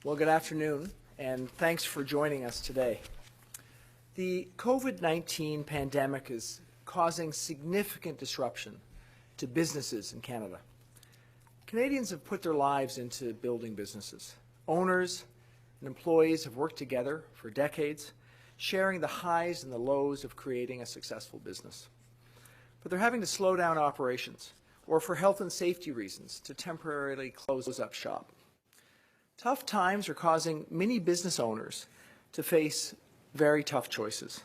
Well, good afternoon, and thanks for joining us today. The COVID-19 pandemic is causing significant disruption to businesses in Canada. Canadians have put their lives into building businesses. Owners and employees have worked together for decades, sharing the highs and the lows of creating a successful business. But they're having to slow down operations, or for health and safety reasons, to temporarily close up shop. Tough times are causing many business owners to face very tough choices.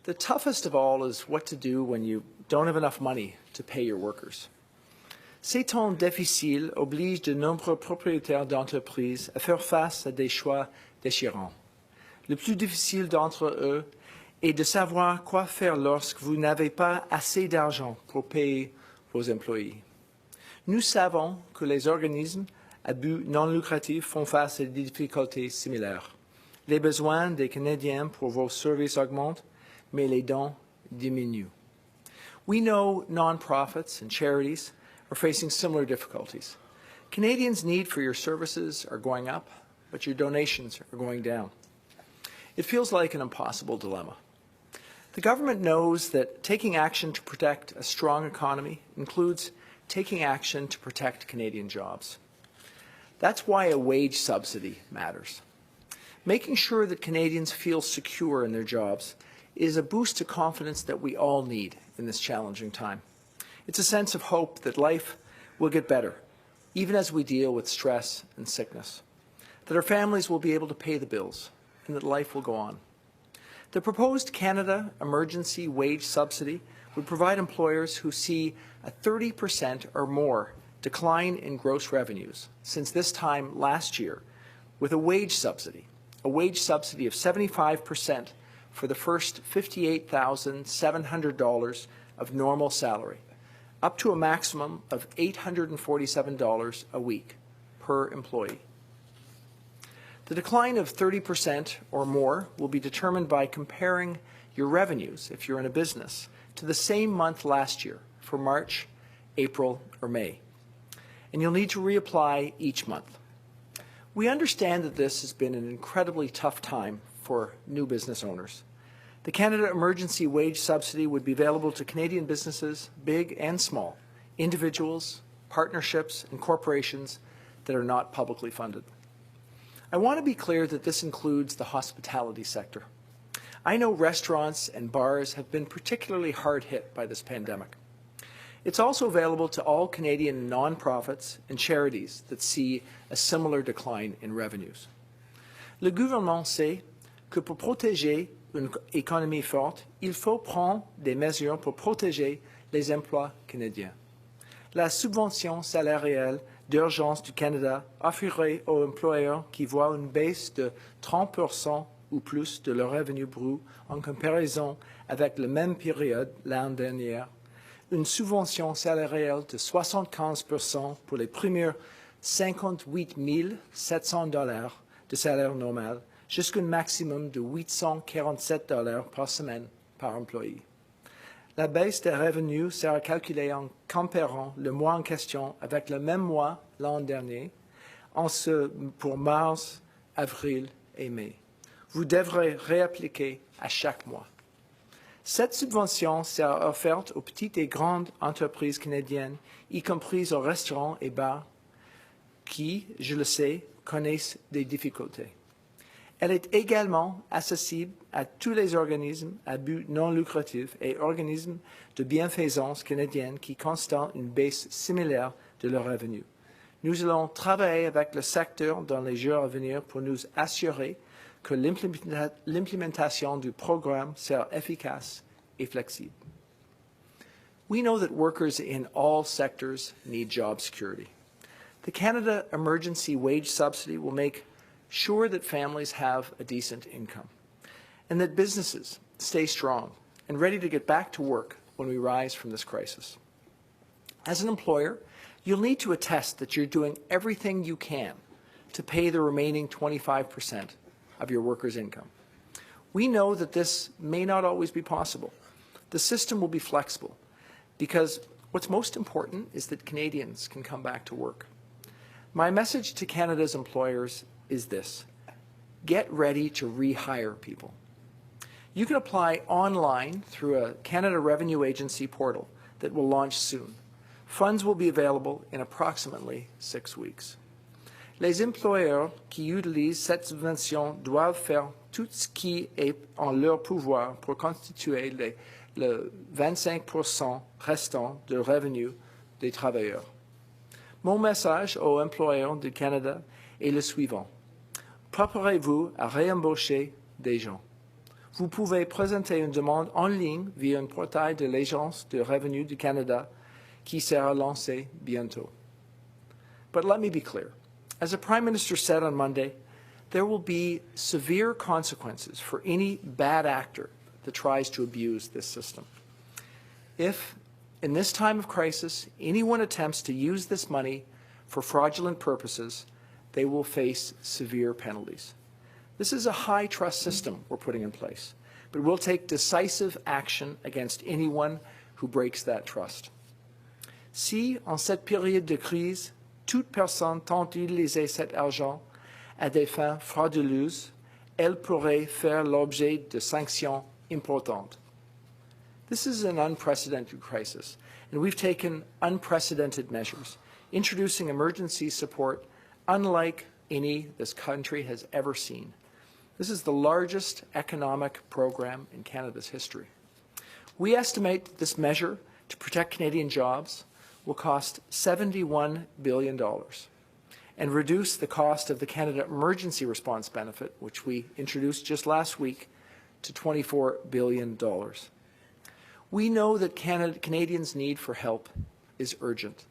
The toughest of all is what to do when you don't have enough money to pay your workers. Ces temps difficiles obligent de nombreux propriétaires d'entreprises à faire face à des choix déchirants. Le plus difficile d'entre eux est de savoir quoi faire lorsque vous n'avez pas assez d'argent pour payer vos employés. Nous savons que les organismes à but non lucratif font face à des difficultés similaires. Les besoins des Canadiens pour vos services augmentent, mais les dons diminuent. We know nonprofits and charities are facing similar difficulties. Canadians' need for your services are going up, but your donations are going down. It feels like an impossible dilemma. The government knows that taking action to protect a strong economy includes taking action to protect Canadian jobs. That's why a wage subsidy matters. Making sure that Canadians feel secure in their jobs is a boost to confidence that we all need in this challenging time. It's a sense of hope that life will get better, even as we deal with stress and sickness, that our families will be able to pay the bills, and that life will go on. The proposed Canada Emergency Wage Subsidy would provide employers who see a 30% or more decline in gross revenues since this time last year with a wage subsidy of 75% for the first $58,700 of normal salary, up to a maximum of $847 a week per employee. The decline of 30% or more will be determined by comparing your revenues, if you're in a business, to the same month last year for March, April, or May. And you'll need to reapply each month. We understand that this has been an incredibly tough time for new business owners. The Canada Emergency Wage Subsidy would be available to Canadian businesses, big and small, individuals, partnerships, and corporations that are not publicly funded. I want to be clear that this includes the hospitality sector. I know restaurants and bars have been particularly hard hit by this pandemic. It's also available to all Canadian nonprofits and charities that see a similar decline in revenues. Le gouvernement sait que pour protéger une économie forte, il faut prendre des mesures pour protéger les emplois canadiens. La subvention salariale d'urgence du Canada offrirait aux employeurs qui voient une baisse de 30% ou plus de leur revenu brut en comparaison avec la même période l'année dernière une subvention salariale de 75% pour les premiers 58 700 $ de salaire normal, jusqu'à un maximum de 847 $ par semaine par employé. La baisse des revenus sera calculée en comparant le mois en question avec le même mois l'an dernier, pour mars, avril et mai. Vous devrez réappliquer à chaque mois. Cette subvention sera offerte aux petites et grandes entreprises canadiennes, y compris aux restaurants et bars, qui, je le sais, connaissent des difficultés. Elle est également accessible à tous les organismes à but non lucratif et organismes de bienfaisance canadienne qui constatent une baisse similaire de leurs revenus. Nous allons travailler avec le secteur dans les jours à venir pour nous assurer que l'implémentation du programme sera efficace et flexible. We know that workers in all sectors need job security. The Canada Emergency Wage Subsidy will make sure that families have a decent income and that businesses stay strong and ready to get back to work when we rise from this crisis. As an employer, you'll need to attest that you're doing everything you can to pay the remaining 25% of your workers' income. We know that this may not always be possible. The system will be flexible because what's most important is that Canadians can come back to work. My message to Canada's employers is this: get ready to rehire people. You can apply online through a Canada Revenue Agency portal that will launch soon. Funds will be available in approximately 6 weeks. Les employeurs qui utilisent cette subvention doivent faire tout ce qui est en leur pouvoir pour constituer le 25% restant de revenus des travailleurs. Mon message aux employeurs du Canada est le suivant: préparez-vous à réembaucher des gens. Vous pouvez présenter une demande en ligne via un portail de l'Agence de revenus du Canada qui sera lancé bientôt. But let me be clear. As the Prime Minister said on Monday, there will be severe consequences for any bad actor that tries to abuse this system. If, in this time of crisis, anyone attempts to use this money for fraudulent purposes, they will face severe penalties. This is a high-trust system we're putting in place, but we'll take decisive action against anyone who breaks that trust. Si, en cette période de crise, toute personne tente d'utiliser cet argent à des fins frauduleuses, elle pourrait faire l'objet de sanctions importantes. This is an unprecedented crisis, and we've taken unprecedented measures, introducing emergency support unlike any this country has ever seen. This is the largest economic program in Canada's history. We estimate this measure to protect Canadian jobs will cost $71 billion and reduce the cost of the Canada Emergency Response Benefit, which we introduced just last week, to $24 billion. We know that Canadians' need for help is urgent.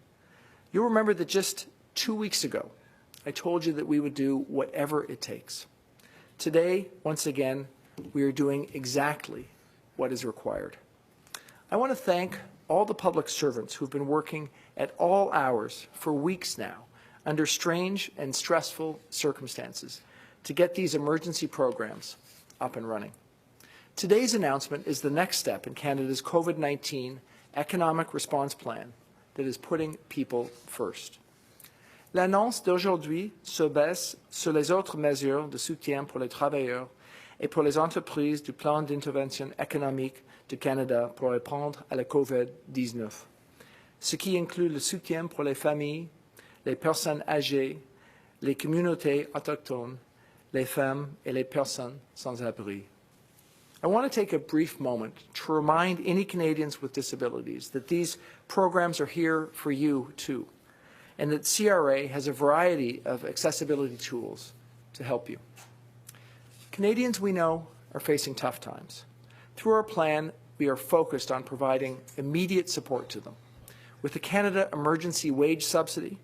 You'll remember that just 2 weeks ago, I told you that we would do whatever it takes. Today, once again, we are doing exactly what is required. I want to thank all the public servants who've been working at all hours for weeks now under strange and stressful circumstances to get these emergency programs up and running. Today's announcement is the next step in Canada's COVID-19 economic response plan that is putting people first. L'annonce d'aujourd'hui se base sur les autres mesures de soutien pour les travailleurs et pour les entreprises du plan d'intervention économique du Canada pour répondre à la COVID-19, ce qui inclut le soutien pour les familles, les personnes âgées, les communautés autochtones, les femmes et les personnes sans abri. I want to take a brief moment to remind any Canadians with disabilities that these programs are here for you too, and that CRA has a variety of accessibility tools to help you. Canadians, we know, are facing tough times. Through our plan, we are focused on providing immediate support to them. With the Canada Emergency Wage Subsidy,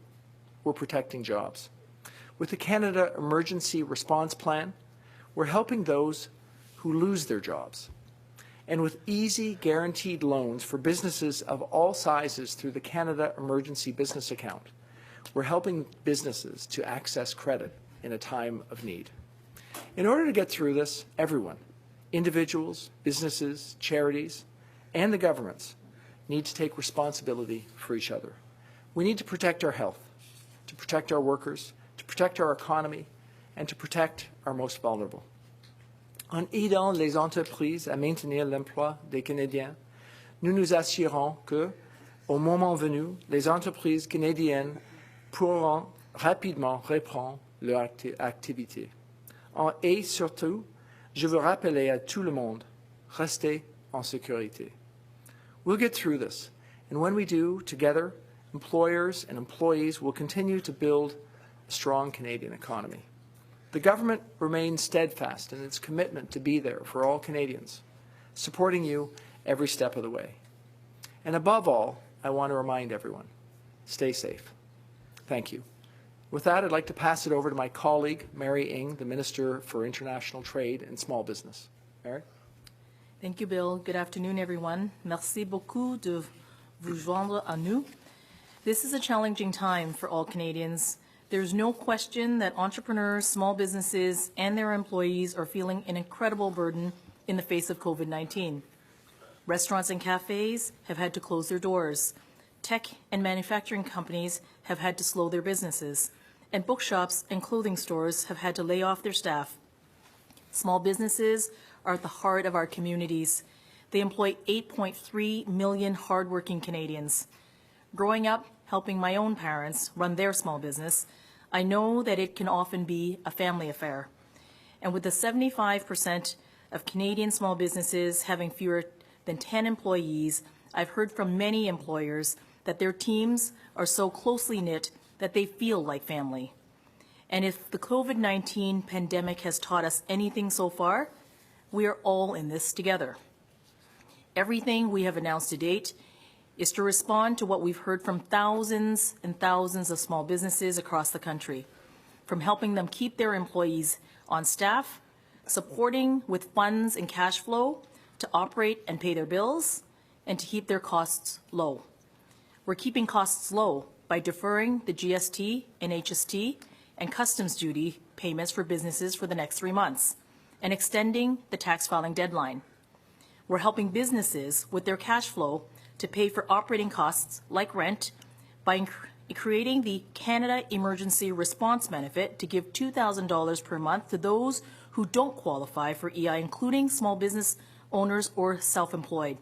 we're protecting jobs. With the Canada Emergency Response Plan, we're helping those who lose their jobs. And with easy guaranteed loans for businesses of all sizes through the Canada Emergency Business Account, we're helping businesses to access credit in a time of need. In order to get through this, everyone, individuals, businesses, charities, and the governments, need to take responsibility for each other. We need to protect our health, to protect our workers, to protect our economy, and to protect our most vulnerable. En aidant les entreprises à maintenir l'emploi des Canadiens, nous nous assurons que, au moment venu, les entreprises canadiennes pourront rapidement reprendre leur activité. Et surtout, je veux rappeler à tout le monde, restez en sécurité. We'll get through this, and when we do, together, employers and employees will continue to build a strong Canadian economy. The government remains steadfast in its commitment to be there for all Canadians, supporting you every step of the way. And above all, I want to remind everyone, stay safe. Thank you. With that, I'd like to pass it over to my colleague, Mary Ng, the Minister for International Trade and Small Business. Mary? Thank you, Bill. Good afternoon, everyone. Merci beaucoup de vous joindre à nous. This is a challenging time for all Canadians. There's no question that entrepreneurs, small businesses, and their employees are feeling an incredible burden in the face of COVID-19. Restaurants and cafes have had to close their doors. Tech and manufacturing companies have had to slow their businesses. and bookshops and clothing stores have had to lay off their staff. Small businesses are at the heart of our communities. They employ 8.3 million hardworking Canadians. Growing up, helping my own parents run their small business, I know that it can often be a family affair. And with the 75% of Canadian small businesses having fewer than 10 employees, I've heard from many employers that their teams are so closely knit that they feel like family. And if the COVID-19 pandemic has taught us anything so far, we are all in this together. Everything we have announced to date is to respond to what we've heard from thousands and thousands of small businesses across the country, from helping them keep their employees on staff, supporting with funds and cash flow to operate and pay their bills, and to keep their costs low. We're keeping costs low by deferring the GST and HST and customs duty payments for businesses for the next 3 months and extending the tax filing deadline. We're helping businesses with their cash flow to pay for operating costs like rent by creating the Canada Emergency Response Benefit to give $2,000 per month to those who don't qualify for EI, including small business owners or self-employed.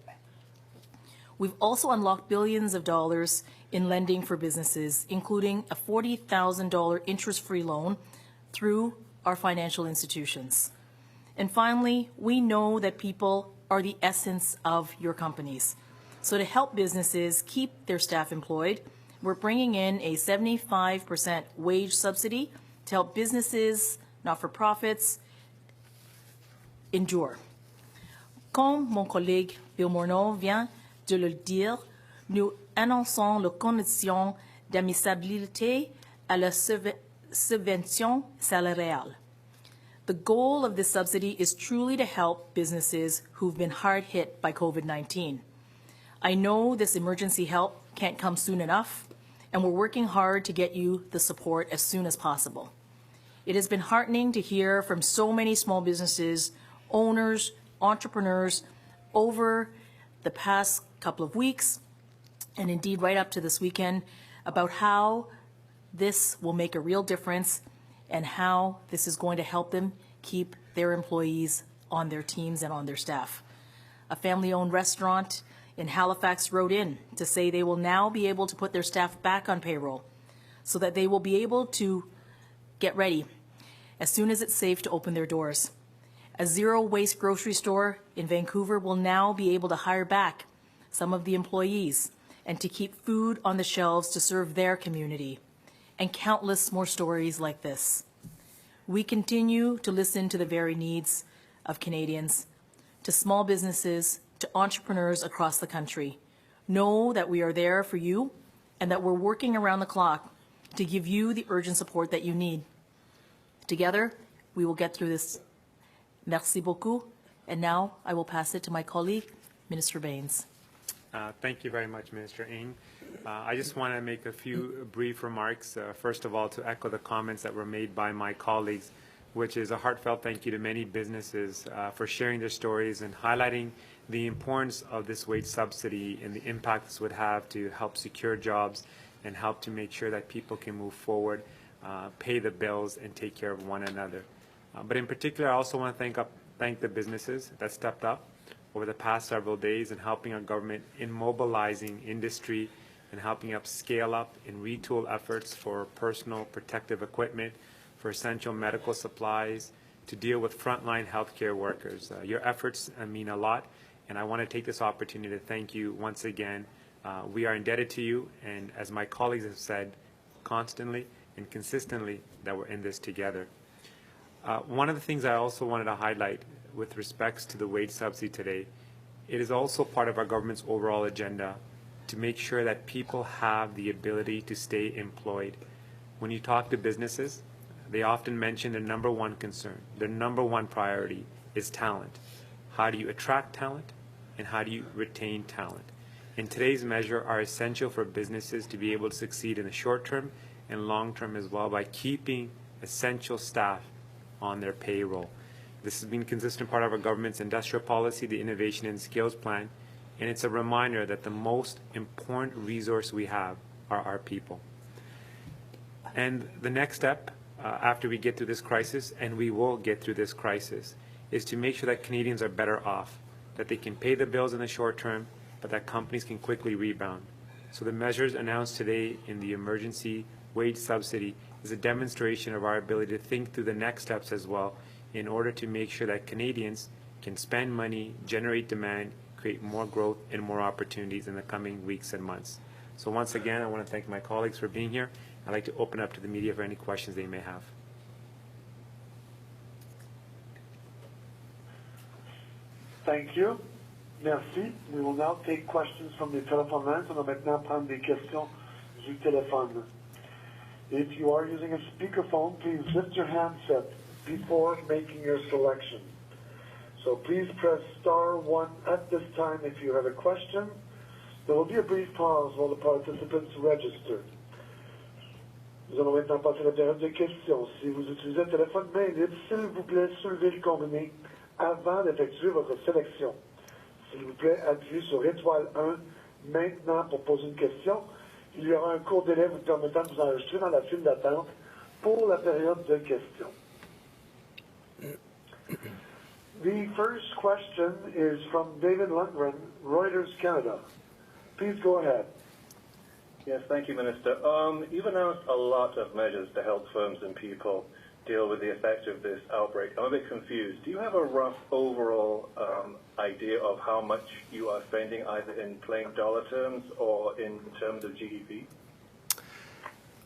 We've also unlocked billions of dollars in lending for businesses, including a $40,000 interest-free loan through our financial institutions. And finally, we know that people are the essence of your companies. So to help businesses keep their staff employed, we're bringing in a 75% wage subsidy to help businesses, not-for-profits, endure. Comme mon collègue Bill Morneau vient de le dire, nous annonçons les conditions d'admissibilité à la subvention salariale. The goal of this subsidy is truly to help businesses who've been hard hit by COVID-19. I know this emergency help can't come soon enough, and we're working hard to get you the support as soon as possible. It has been heartening to hear from so many small businesses, owners, entrepreneurs over the past couple of weeks, and indeed right up to this weekend, about how this will make a real difference and how this is going to help them keep their employees on their teams and on their staff. A family-owned restaurant in Halifax wrote in to say they will now be able to put their staff back on payroll so that they will be able to get ready as soon as it's safe to open their doors. A zero-waste grocery store in Vancouver will now be able to hire back some of the employees and to keep food on the shelves to serve their community, and countless more stories like this. We continue to listen to the very needs of Canadians, to small businesses, to entrepreneurs across the country. Know that we are there for you and that we're working around the clock to give you the urgent support that you need. Together, we will get through this. Merci beaucoup. And now I will pass it to my colleague, Minister Bains. Thank you very much, Minister Ng. I just want to make a few brief remarks. First of all, to echo the comments that were made by my colleagues, which is a heartfelt thank you to many businesses for sharing their stories and highlighting the importance of this wage subsidy and the impact this would have to help secure jobs and help to make sure that people can move forward, pay the bills, and take care of one another. But in particular, I also want to thank the businesses that stepped up over the past several days in helping our government in mobilizing industry and helping us scale up and retool efforts for personal protective equipment, for essential medical supplies, to deal with frontline healthcare workers. Your efforts mean a lot, and I want to take this opportunity to thank you once again. We are indebted to you, and as my colleagues have said constantly and consistently, that we're in this together. One of the things I also wanted to highlight with respects to the wage subsidy today, it is also part of our government's overall agenda to make sure that people have the ability to stay employed. When you talk to businesses, they often mention their number one concern, their number one priority is talent. How do you attract talent, and how do you retain talent? And today's measures are essential for businesses to be able to succeed in the short term and long term as well by keeping essential staff on their payroll. This has been a consistent part of our government's industrial policy, the Innovation and Skills Plan, and it's a reminder that the most important resource we have are our people. And the next step after we get through this crisis, and we will get through this crisis, is to make sure that Canadians are better off, that they can pay the bills in the short term, but that companies can quickly rebound. So the measures announced today in the emergency wage subsidy is a demonstration of our ability to think through the next steps as well in order to make sure that Canadians can spend money, generate demand, create more growth and more opportunities in the coming weeks and months. So once again, I want to thank my colleagues for being here. I'd like to open up to the media for any questions they may have. Thank you. Merci. We will now take questions from the telephone lines. On va maintenant prendre des questions du téléphone. If you are using a speakerphone, please lift your handset before making your selection. So please press *1 at this time if you have a question. There will be a brief pause while the participants register. Nous allons maintenant passer la période de questions. Si vous utilisez un téléphone main libre, s'il vous plaît, soulevez le combiné avant d'effectuer votre sélection. S'il vous plaît, appuyez sur étoile 1 maintenant pour poser une question. Il y aura un court délai vous permettant de vous enregistrer dans la file d'attente pour la période de questions. The first question is from David Lundgren, Reuters, Canada. Please go ahead. Yes, thank you, Minister. You've announced a lot of measures to help firms and people deal with the effect of this outbreak. I'm a bit confused. Do you have a rough overall idea of how much you are spending, either in plain dollar terms or in terms of GDP?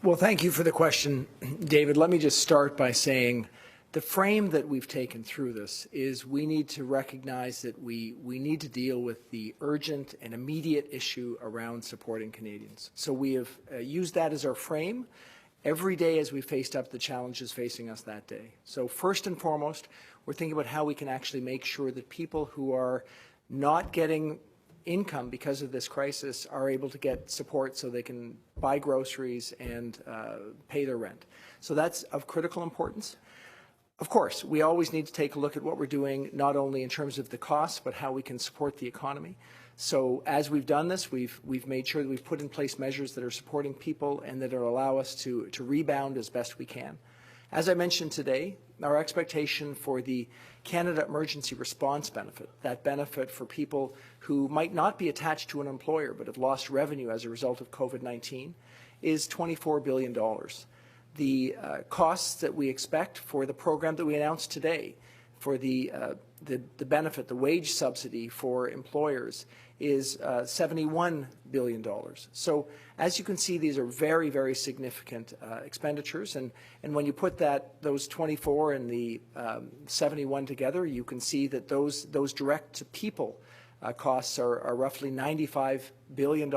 Well, thank you for the question, David. Let me just start by saying the frame that we've taken through this is we need to recognize that we need to deal with the urgent and immediate issue around supporting Canadians. So we have used that as our frame every day as we faced up the challenges facing us that day. So first and foremost, we're thinking about how we can actually make sure that people who are not getting income because of this crisis are able to get support so they can buy groceries and pay their rent. So that's of critical importance. Of course, we always need to take a look at what we're doing, not only in terms of the costs, but how we can support the economy. So as we've done this, we've made sure that we've put in place measures that are supporting people and that will allow us to rebound as best we can. As I mentioned today, our expectation for the Canada Emergency Response Benefit, that benefit for people who might not be attached to an employer but have lost revenue as a result of COVID-19, is $24 billion. The costs that we expect for the program that we announced today, for the benefit, the wage subsidy for employers, is $71 billion. So as you can see, these are very, very significant expenditures. And when you put those 24 and the 71 together, you can see that those direct-to-people costs are roughly $95 billion.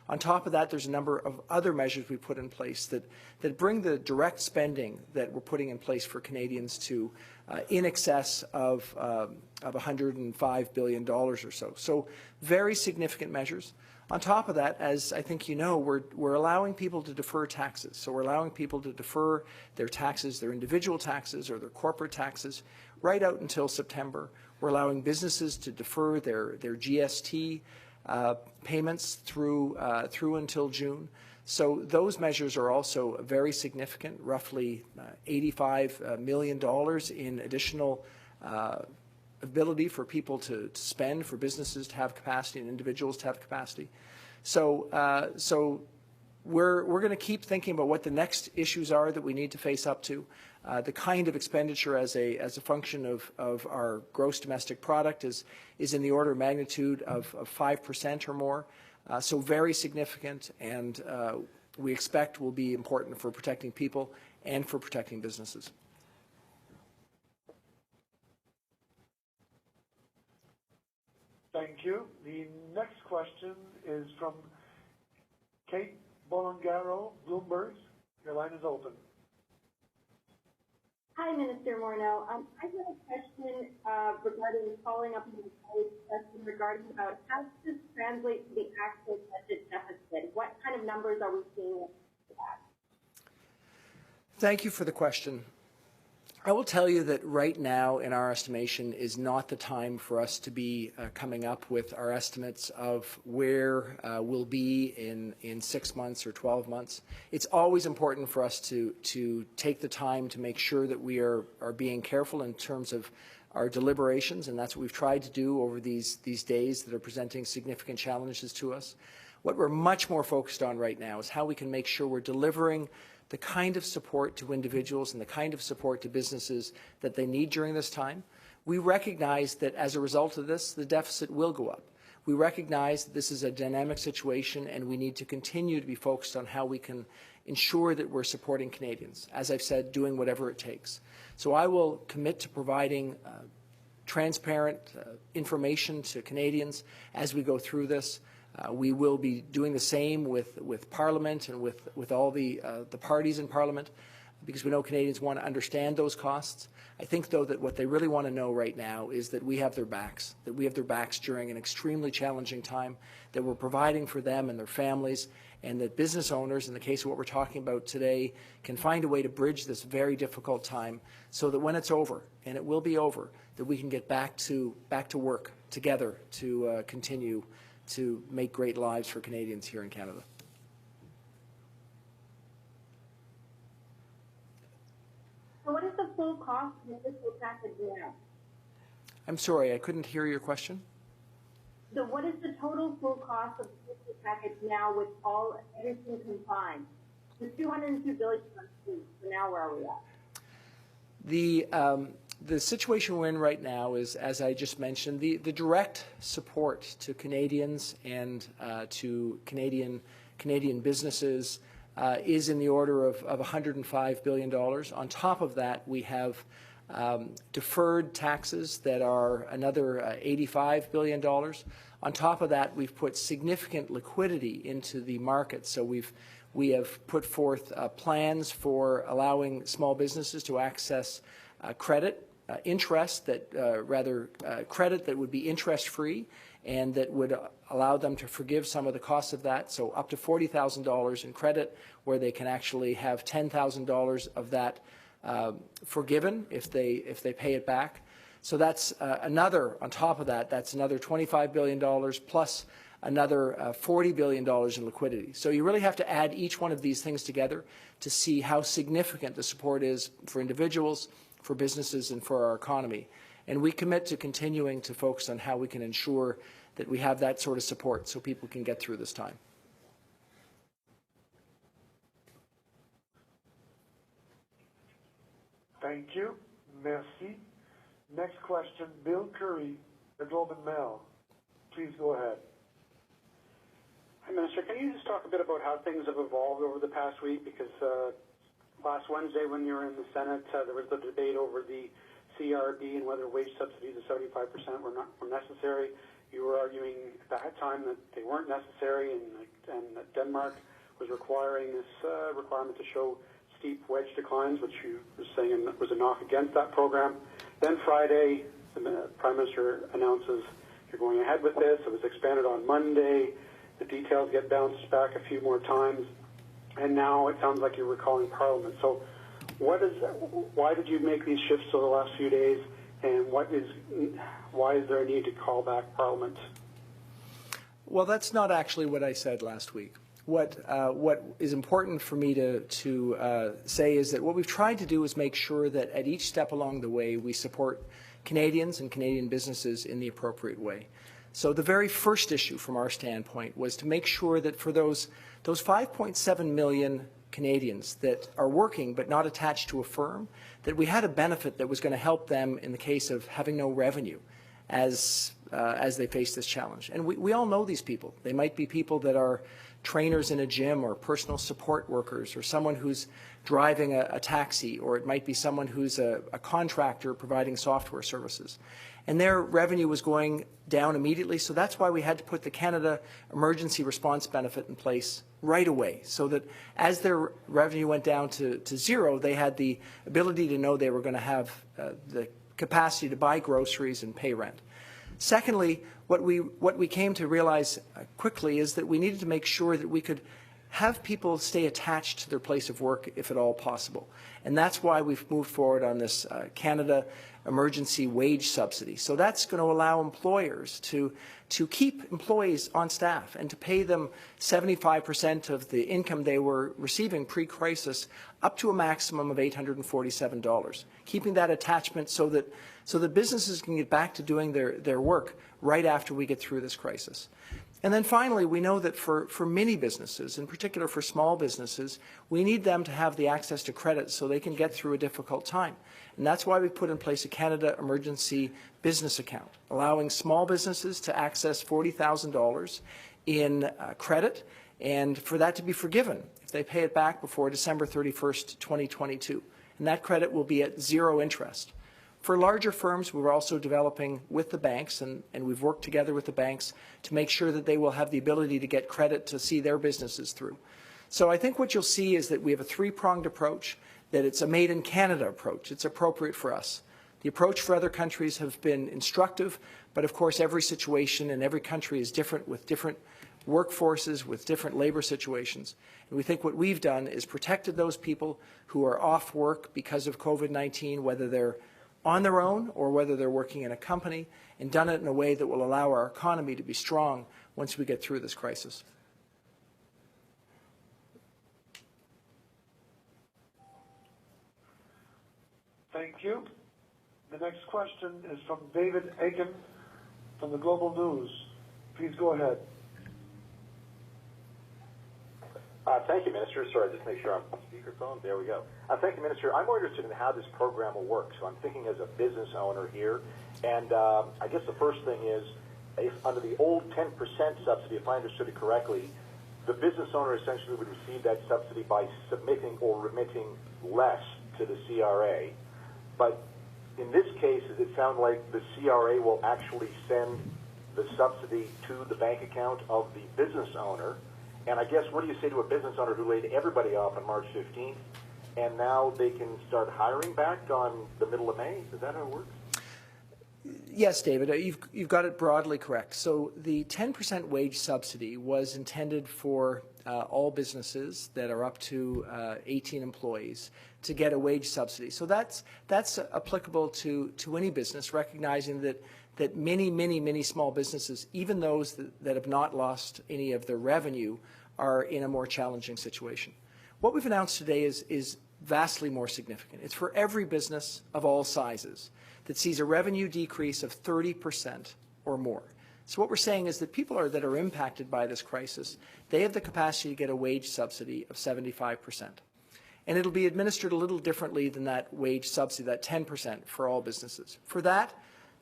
On top of that, there's a number of other measures we put in place that bring the direct spending that we're putting in place for Canadians to in excess of $105 billion or so. So very significant measures. On top of that, as I think you know, we're allowing people to defer taxes. So we're allowing people to defer their taxes, their individual taxes or their corporate taxes, right out until September. We're allowing businesses to defer their GST payments through until June. So those measures are also very significant, roughly $85 million in additional ability for people to spend, for businesses to have capacity and individuals to have capacity. So we're going to keep thinking about what the next issues are that we need to face up to. The kind of expenditure as a function of our gross domestic product is in the order of magnitude of 5% or more. So very significant, and we expect will be important for protecting people and for protecting businesses. Thank you. The next question is from Kate Bolongaro, Bloomberg. Your line is open. Hi, Minister Morneau. I have a question regarding following up on the question regarding about how does this translate to the actual budget deficit? What kind of numbers are we seeing for that? Thank you for the question. I will tell you that right now, in our estimation, is not the time for us to be coming up with our estimates of where we'll be in 6 months or 12 months. It's always important for us to take the time to make sure that we are being careful in terms of our deliberations, and that's what we've tried to do over these days that are presenting significant challenges to us. What we're much more focused on right now is how we can make sure we're delivering the kind of support to individuals and the kind of support to businesses that they need during this time. We recognize that as a result of this, the deficit will go up. We recognize that this is a dynamic situation and we need to continue to be focused on how we can ensure that we're supporting Canadians. As I've said, doing whatever it takes. So I will commit to providing transparent information to Canadians as we go through this. We will be doing the same with Parliament and with all the parties in Parliament, because we know Canadians want to understand those costs. I think, though, that what they really want to know right now is that we have their backs, during an extremely challenging time, that we're providing for them and their families, and that business owners, in the case of what we're talking about today, can find a way to bridge this very difficult time so that when it's over, and it will be over, that we can get back to work together to continue to make great lives for Canadians here in Canada. So what is the full cost of the fiscal package now? I'm sorry, I couldn't hear your question. So what is the total full cost of the fiscal package now with everything combined? The $202 billion. So now where are we at? The situation we're in right now is, as I just mentioned, the direct support to Canadians and to Canadian businesses is in the order of $105 billion. On top of that, we have deferred taxes that are another $85 billion. On top of that, we've put significant liquidity into the market. So we have put forth plans for allowing small businesses to access credit, credit that would be interest-free and that would allow them to forgive some of the costs of that. So up to $40,000 in credit, where they can actually have $10,000 of that forgiven if they pay it back. So that's another, on top of that, that's another $25 billion plus another $40 billion in liquidity. So you really have to add each one of these things together to see how significant the support is for individuals, for businesses, and for our economy. And we commit to continuing to focus on how we can ensure that we have that sort of support so people can get through this time. Thank you. Merci. Next question, Bill Curry, the Globe and Mail. Please go ahead. Hi, Minister. Can you just talk a bit about how things have evolved over the past week? Because last Wednesday when you were in the Senate, there was the debate over the CRB and whether wage subsidies of 75% were necessary. You were arguing at that time that they weren't necessary, and that Denmark was requiring this requirement to show steep wage declines, which you were saying was a knock against that program. Then Friday, the Prime Minister announces you're going ahead with this. It was expanded on Monday. The details get bounced back a few more times. And now it sounds like you're recalling Parliament. So why did you make these shifts over the last few days, and why is there a need to call back Parliament? Well, that's not actually what I said last week. What is important for me to say is that what we've tried to do is make sure that at each step along the way we support Canadians and Canadian businesses in the appropriate way. So the very first issue from our standpoint was to make sure that for those 5.7 million Canadians that are working but not attached to a firm, that we had a benefit that was going to help them in the case of having no revenue as they face this challenge. And we all know these people. They might be people that are trainers in a gym, or personal support workers, or someone who's driving a taxi, or it might be someone who's a contractor providing software services. And their revenue was going down immediately, so that's why we had to put the Canada Emergency Response Benefit in place right away, so that as their revenue went down to zero, they had the ability to know they were going to have the capacity to buy groceries and pay rent. Secondly, what we came to realize quickly is that we needed to make sure that we could have people stay attached to their place of work if at all possible. And that's why we've moved forward on this Canada Emergency Wage Subsidy. So that's going to allow employers to keep employees on staff and to pay them 75% of the income they were receiving pre-crisis up to a maximum of $847, keeping that attachment so that businesses can get back to doing their work right after we get through this crisis. And then finally, we know that for many businesses, in particular for small businesses, we need them to have the access to credit so they can get through a difficult time. And that's why we've put in place a Canada Emergency Business Account, allowing small businesses to access $40,000 in credit, and for that to be forgiven if they pay it back before December 31st, 2022. And that credit will be at zero interest. For larger firms, we're also developing with the banks, and we've worked together with the banks to make sure that they will have the ability to get credit to see their businesses through. So I think what you'll see is that we have a three-pronged approach, that it's a made-in-Canada approach. It's appropriate for us. The approach for other countries have been instructive, but of course every situation in every country is different, with different workforces, with different labor situations. And we think what we've done is protected those people who are off work because of COVID-19, whether they're on their own or whether they're working in a company, and done it in a way that will allow our economy to be strong once we get through this crisis. Thank you. The next question is from David Aiken from the Global News. Please go ahead. Thank you, Minister. Sorry, just make sure I'm on speakerphone. There we go. Thank you, Minister. I'm more interested in how this program will work. So I'm thinking as a business owner here, and I guess the first thing is, if under the old 10% subsidy, if I understood it correctly, the business owner essentially would receive that subsidy by submitting or remitting less to the CRA. But in this case, does it sound like the CRA will actually send the subsidy to the bank account of the business owner? And I guess, what do you say to a business owner who laid everybody off on March 15th, and now they can start hiring back on the middle of May? Is that how it works? Yes, David, you've got it broadly correct. So the 10% wage subsidy was intended for all businesses that are up to 18 employees to get a wage subsidy. So that's applicable to any business, recognizing that many small businesses, even those that have not lost any of their revenue, are in a more challenging situation. What we've announced today is vastly more significant. It's for every business of all sizes that sees a revenue decrease of 30% or more. So what we're saying is that people that are impacted by this crisis, they have the capacity to get a wage subsidy of 75%. And it'll be administered a little differently than that wage subsidy, that 10% for all businesses. For that,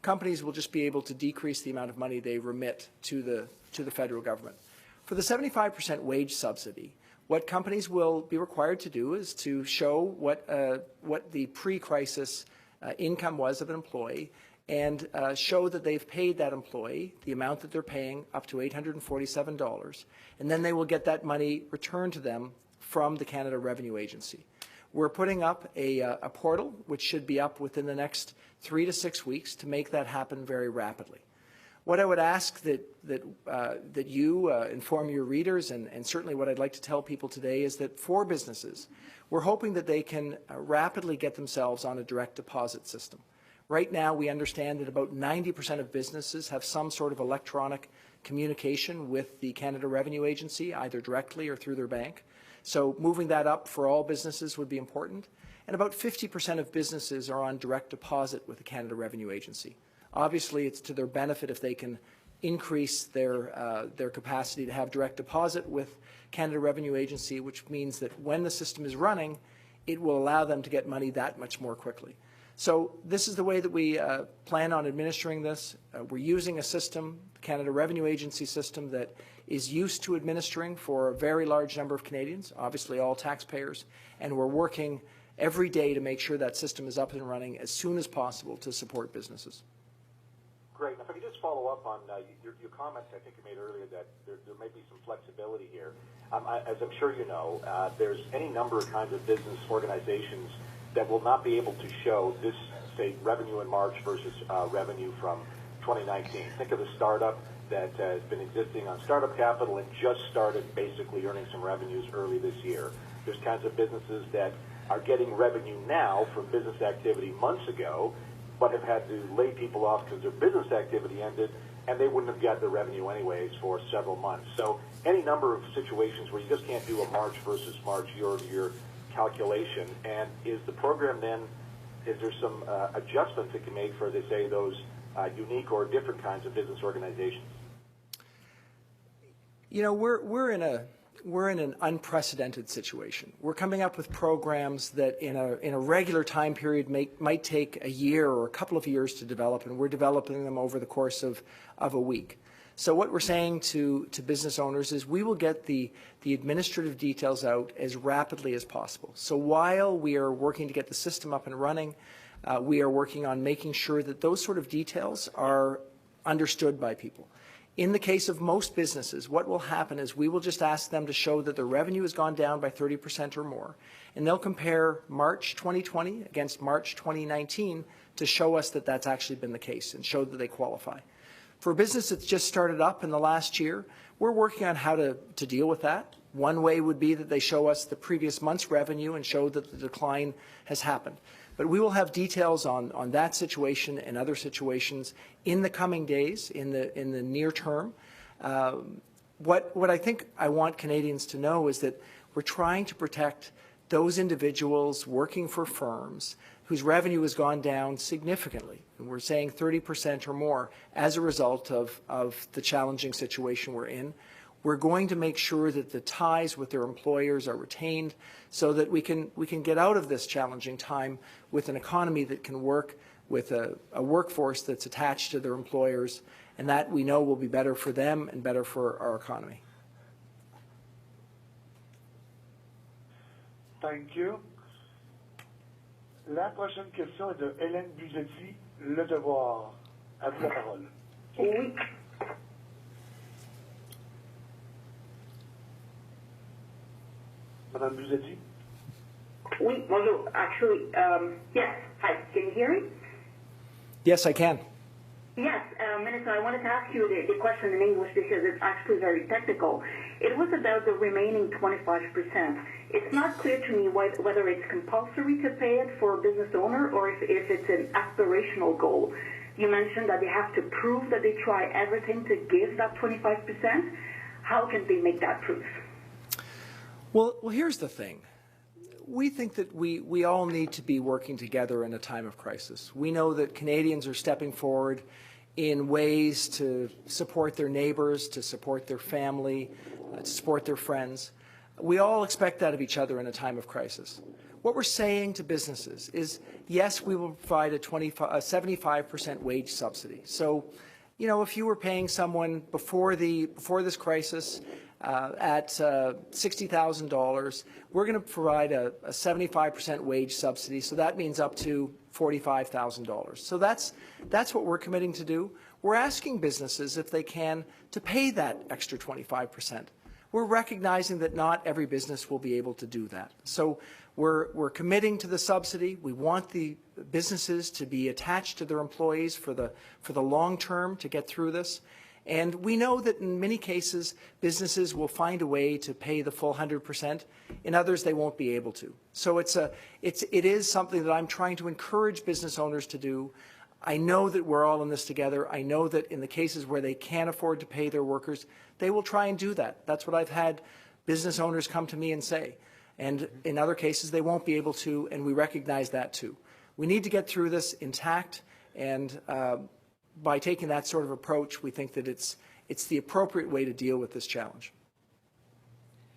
companies will just be able to decrease the amount of money they remit to the federal government. For the 75% wage subsidy, what companies will be required to do is to show what the pre-crisis income was of an employee, and show that they've paid that employee the amount that they're paying, up to $847, and then they will get that money returned to them from the Canada Revenue Agency. We're putting up a portal which should be up within the next 3 to 6 weeks to make that happen very rapidly. What I would ask that you inform your readers, and certainly what I'd like to tell people today, is that for businesses, we're hoping that they can rapidly get themselves on a direct deposit system. Right now, we understand that about 90% of businesses have some sort of electronic communication with the Canada Revenue Agency, either directly or through their bank. So moving that up for all businesses would be important. And about 50% of businesses are on direct deposit with the Canada Revenue Agency. Obviously, it's to their benefit if they can increase their capacity to have direct deposit with Canada Revenue Agency, which means that when the system is running, it will allow them to get money that much more quickly. So this is the way that we plan on administering this. We're using a system, the Canada Revenue Agency system, that is used to administering for a very large number of Canadians, obviously all taxpayers, and we're working every day to make sure that system is up and running as soon as possible to support businesses. Great. If I could just follow up on your comments I think you made earlier, that there may be some flexibility here. As I'm sure you know, there's any number of kinds of business organizations that will not be able to show this, say, revenue in March versus revenue from 2019. Think of a startup that has been existing on startup capital and just started basically earning some revenues early this year. There's kinds of businesses that are getting revenue now from business activity months ago, but have had to lay people off because their business activity ended, and they wouldn't have got the revenue anyways for several months. So any number of situations where you just can't do a March versus March year-over-year calculation. And is the program then, is there some adjustments that can make for, they say, those unique or different kinds of business organizations? You know, we're in an unprecedented situation. We're coming up with programs that in a regular time period might take a year or a couple of years to develop, and we're developing them over the course of a week. So what we're saying to business owners is we will get the administrative details out as rapidly as possible. So while we are working to get the system up and running, we are working on making sure that those sort of details are understood by people. In the case of most businesses, what will happen is we will just ask them to show that their revenue has gone down by 30% or more, and they'll compare March 2020 against March 2019 to show us that that's actually been the case and show that they qualify. For a business that's just started up in the last year, we're working on how to deal with that. One way would be that they show us the previous month's revenue and show that the decline has happened. But we will have details on that situation and other situations in the coming days, in the near term. What I think I want Canadians to know is that we're trying to protect those individuals working for firms whose revenue has gone down significantly, and we're saying 30% or more as a result of the challenging situation we're in. We're going to make sure that the ties with their employers are retained so that we can get out of this challenging time with an economy that can work, with a workforce that's attached to their employers, and that we know will be better for them and better for our economy. Thank you. La prochaine question est de Hélène Buzetti, Le Devoir. À vous la parole. Oui. Madame Buzetti? Oui, bonjour. Actually, yes. Hi, can you hear me? Yes, I can. Yes, Minister, I wanted to ask you the question in English because it's actually very technical. It was about the remaining 25%. It's not clear to me whether it's compulsory to pay it for a business owner or if it's an aspirational goal. You mentioned that they have to prove that they try everything to give that 25%. How can they make that proof? Well, here's the thing. We think that we all need to be working together in a time of crisis. We know that Canadians are stepping forward in ways to support their neighbours, to support their family, to support their friends. We all expect that of each other in a time of crisis. What we're saying to businesses is, yes, we will provide a 75% wage subsidy. So, you know, if you were paying someone before this crisis at $60,000, we're going to provide a 75% wage subsidy. So that means up to $45,000. So that's what we're committing to do. We're asking businesses, if they can, to pay that extra 25%. We're recognizing that not every business will be able to do that. So we're committing to the subsidy. We want the businesses to be attached to their employees for the long term to get through this. And we know that in many cases, businesses will find a way to pay the full 100%. In others, they won't be able to. So it is something that I'm trying to encourage business owners to do. I know that we're all in this together. I know that in the cases where they can't afford to pay their workers, they will try and do that. That's what I've had business owners come to me and say. And in other cases, they won't be able to, and we recognize that too. We need to get through this intact, and by taking that sort of approach, we think that it's the appropriate way to deal with this challenge.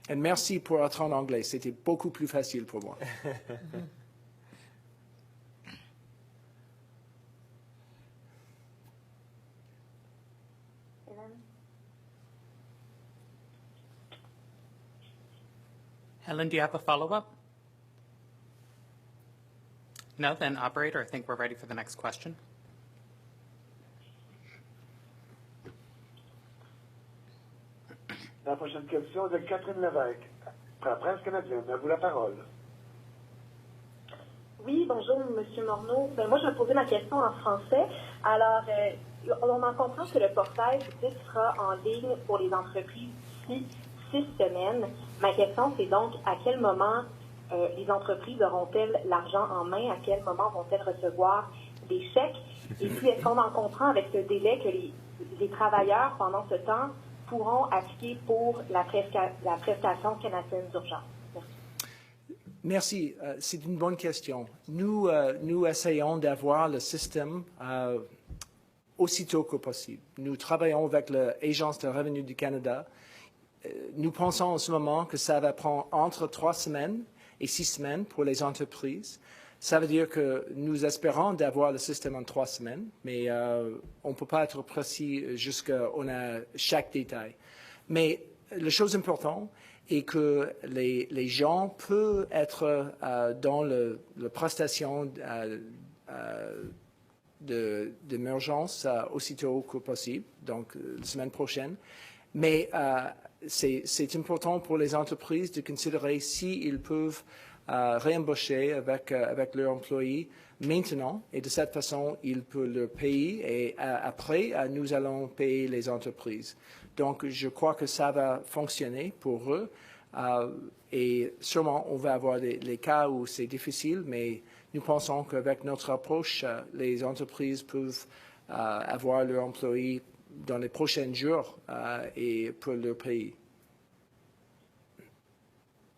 And merci pour être en anglais. C'était beaucoup plus facile pour moi. Helen, do you have a follow-up? No? Then, operator, I think we're ready for the next question. La prochaine question est de Catherine Lévesque, pour la presse canadienne. À vous la parole. Oui, bonjour, Monsieur Morneau. Moi, je vais poser ma question en français. Alors, on en comprend que le portail sera en ligne pour les entreprises d'ici 6 semaines. Ma question, c'est donc à quel moment les entreprises auront-elles l'argent en main? À quel moment vont-elles recevoir des chèques? Et puis, est-ce qu'on en comprend avec ce délai que les travailleurs, pendant ce temps, pourront appliquer pour la prestation canadienne d'urgence? Merci. C'est une bonne question. Nous essayons d'avoir le système aussitôt que possible. Nous travaillons avec l'Agence de revenus du Canada. Nous pensons en ce moment que ça va prendre entre 3 semaines et 6 semaines pour les entreprises. Ça veut dire que nous espérons d'avoir le système en 3 semaines, mais on ne peut pas être précis jusqu'à on a chaque détail. Mais la chose importante est que les gens peuvent être dans la prestation d'émergence aussitôt que possible, donc la semaine prochaine. Mais c'est important pour les entreprises de considérer s'ils peuvent réembaucher avec leurs employés maintenant, et de cette façon, ils peuvent leur payer, et après, nous allons payer les entreprises. Donc, je crois que ça va fonctionner pour eux, et sûrement, on va avoir les cas où c'est difficile, mais nous pensons qu'avec notre approche, les entreprises peuvent avoir leurs employés dans les prochains jours et pour leur payer.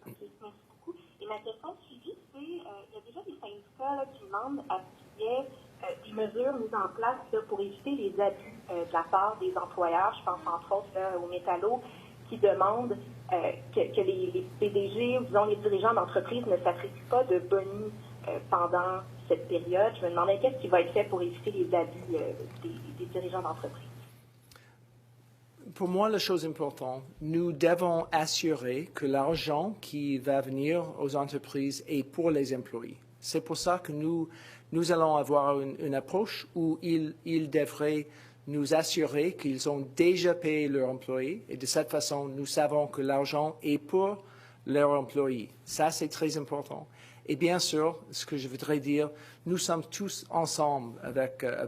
OK, merci beaucoup. Et ma question suivie, c'est, il y a déjà des syndicats là, qui demandent à ce qu'il y ait des mesures mises en place là, pour éviter les abus de la part des employeurs. Je pense entre autres là, aux métallos qui demandent que les PDG, ou disons les dirigeants d'entreprise ne s'attribuent pas de bonus pendant cette période. Je me demandais qu'est-ce qui va être fait pour éviter les abus des dirigeants d'entreprise. Pour moi, la chose importante, nous devons assurer que l'argent qui va venir aux entreprises est pour les employés. C'est pour ça que nous allons avoir une approche où ils devraient nous assurer qu'ils ont déjà payé leurs employés, et de cette façon, nous savons que l'argent est pour leurs employés. Ça, c'est très important. Et bien sûr, ce que je voudrais dire, nous sommes tous ensemble avec un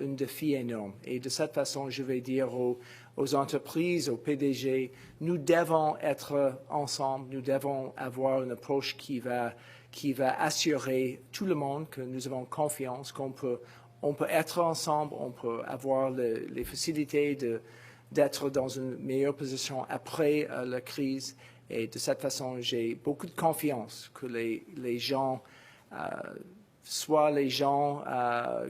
défi énorme. Et de cette façon, je vais dire aux entreprises, aux PDG, nous devons être ensemble, nous devons avoir une approche qui va assurer tout le monde que nous avons confiance, qu'on peut être ensemble, on peut avoir les facilités d'être dans une meilleure position après la crise. Et de cette façon, j'ai beaucoup de confiance que les gens, soit les gens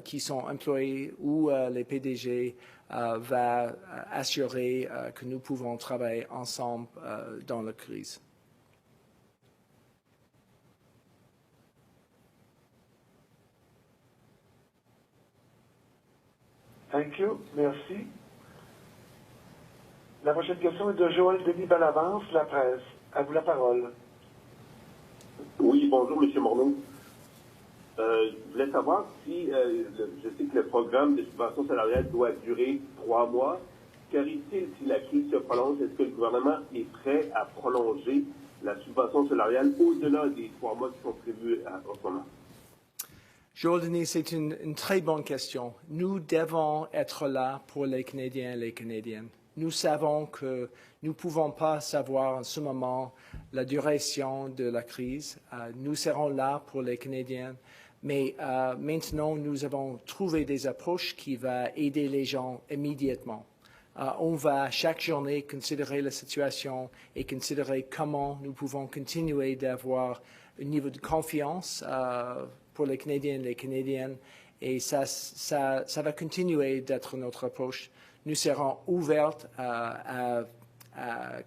qui sont employés ou les PDG, va assurer que nous pouvons travailler ensemble dans la crise. Thank you. Merci. La prochaine question est de Joël Denis Bellavance, La Presse. À vous la parole. Oui, bonjour, M. Morneau. Je voulais savoir si, je sais que le programme de subvention salariale doit durer 3 mois. Qu'arrive-t-il si la crise se prolonge? Est-ce que le gouvernement est prêt à prolonger la subvention salariale au-delà des 3 mois qui sont prévus en ce moment? Joël Denis, c'est une très bonne question. Nous devons être là pour les Canadiens et les Canadiennes. Nous savons que nous ne pouvons pas savoir en ce moment la duration de la crise. Nous serons là pour les Canadiens, mais maintenant, nous avons trouvé des approches qui vont aider les gens immédiatement. On va chaque journée considérer la situation et considérer comment nous pouvons continuer d'avoir un niveau de confiance pour les Canadiens et les Canadiennes, et ça va continuer d'être notre approche. Nous serons ouverts à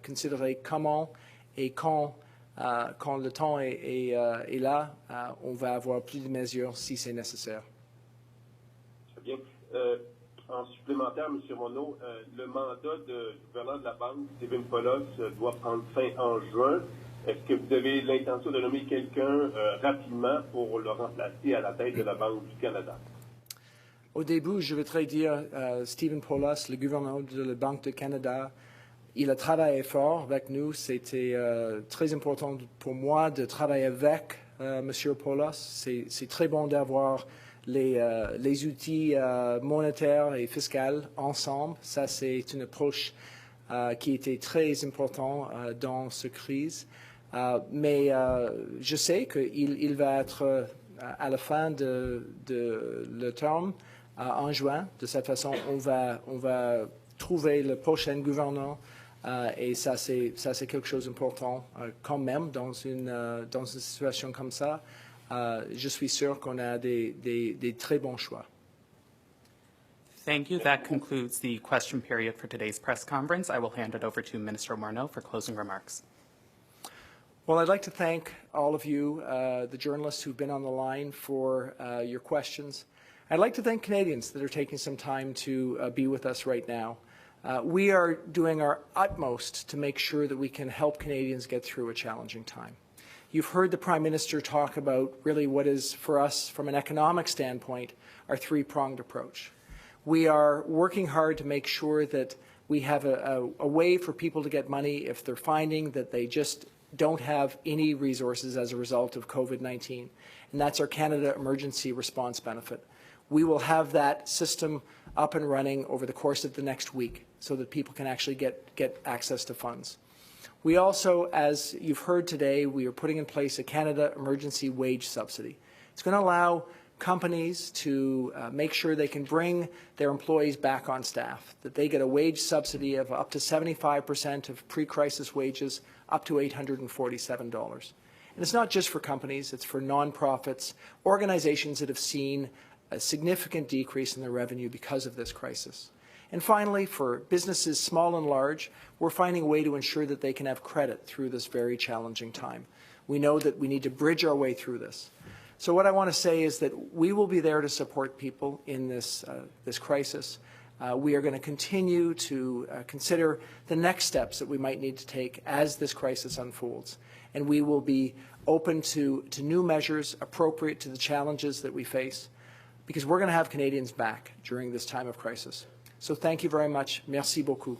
considérer comment et quand le temps est là, on va avoir plus de mesures si c'est nécessaire. Très bien. En supplémentaire, M. Morneau, le mandat du gouverneur de la Banque, Stephen Poloz, doit prendre fin en juin. Est-ce que vous avez l'intention de nommer quelqu'un rapidement pour le remplacer à la tête de la Banque du Canada? Au début, je voudrais dire, Stephen Poloz, le gouverneur de la Banque du Canada, il a travaillé fort avec nous. C'était très important pour moi de travailler avec M. Poloz. C'est très bon d'avoir les outils monétaires et fiscaux ensemble. Ça, c'est une approche qui était très importante dans cette crise. Mais je sais qu'il va être à la fin de le terme en juin. De cette façon, on va trouver le prochain gouverneur et ça c'est quelque chose d'important quand même dans une situation comme ça. Je suis sûr qu'on a des très bons choix. Thank you. That concludes the question period for today's press conference. I will hand it over to Minister Morneau for closing remarks. Well, I'd like to thank all of you, the journalists who've been on the line, for your questions. I'd like to thank Canadians that are taking some time to be with us right now. We are doing our utmost to make sure that we can help Canadians get through a challenging time. You've heard the Prime Minister talk about really what is, for us, from an economic standpoint, our three-pronged approach. We are working hard to make sure that we have a way for people to get money if they're finding that they just don't have any resources as a result of COVID-19, and that's our Canada Emergency Response Benefit. We will have that system up and running over the course of the next week so that people can actually get access to funds. We also, as you've heard today, we are putting in place a Canada Emergency Wage Subsidy. It's going to allow companies to make sure they can bring their employees back on staff, that they get a wage subsidy of up to 75% of pre-crisis wages, up to $847. And it's not just for companies, it's for nonprofits, organizations that have seen a significant decrease in their revenue because of this crisis. And finally, for businesses small and large, we're finding a way to ensure that they can have credit through this very challenging time. We know that we need to bridge our way through this. So what I want to say is that we will be there to support people in this crisis. We are going to continue to consider the next steps that we might need to take as this crisis unfolds. And we will be open to new measures appropriate to the challenges that we face, because we're going to have Canadians back during this time of crisis. So thank you very much. Merci beaucoup.